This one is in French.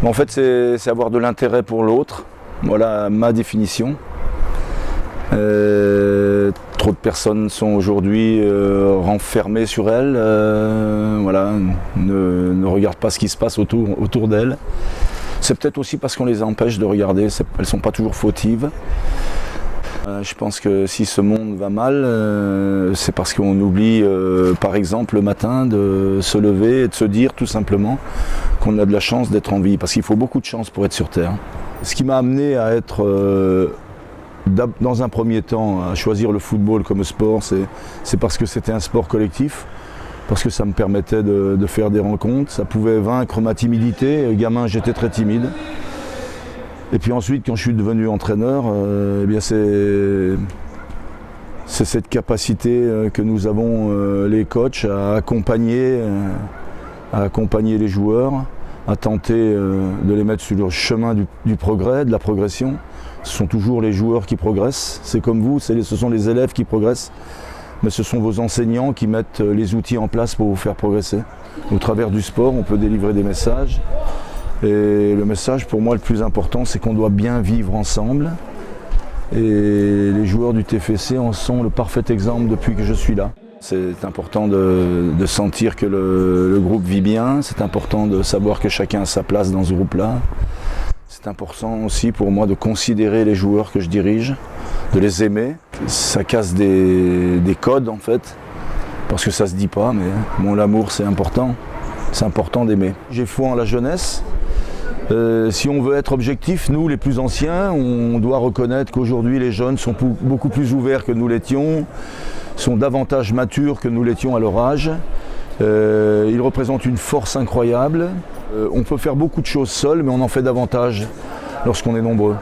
En fait, c'est avoir de l'intérêt pour l'autre. Voilà ma définition. Trop de personnes sont aujourd'hui renfermées sur elles, voilà, ne regardent pas ce qui se passe autour d'elles. C'est peut-être aussi parce qu'on les empêche de regarder, elles ne sont pas toujours fautives. Je pense que si ce monde va mal, c'est parce qu'on oublie, par exemple, le matin de se lever et de se dire tout simplement qu'on a de la chance d'être en vie, parce qu'il faut beaucoup de chance pour être sur Terre. Ce qui m'a amené à être, dans un premier temps, à choisir le football comme sport, c'est parce que c'était un sport collectif, parce que ça me permettait de faire des rencontres, ça pouvait vaincre ma timidité. Gamin, j'étais très timide. Et puis ensuite, quand je suis devenu entraîneur, eh bien c'est cette capacité que nous avons, les coachs, à accompagner les joueurs, à tenter de les mettre sur le chemin du progrès, de la progression. Ce sont toujours les joueurs qui progressent, c'est comme vous, ce sont les élèves qui progressent, mais ce sont vos enseignants qui mettent les outils en place pour vous faire progresser. Au travers du sport, on peut délivrer des messages. Et le message, pour moi, le plus important, c'est qu'on doit bien vivre ensemble. Et les joueurs du TFC en sont le parfait exemple depuis que je suis là. C'est important de sentir que le groupe vit bien, c'est important de savoir que chacun a sa place dans ce groupe-là. C'est important aussi pour moi de considérer les joueurs que je dirige, de les aimer. Ça casse des codes en fait, parce que ça se dit pas, mais bon, l'amour c'est important d'aimer. J'ai foi en la jeunesse. Si on veut être objectif, nous les plus anciens, on doit reconnaître qu'aujourd'hui les jeunes sont beaucoup plus ouverts que nous l'étions, sont davantage matures que nous l'étions à leur âge. Ils représentent une force incroyable. On peut faire beaucoup de choses seul, mais on en fait davantage lorsqu'on est nombreux.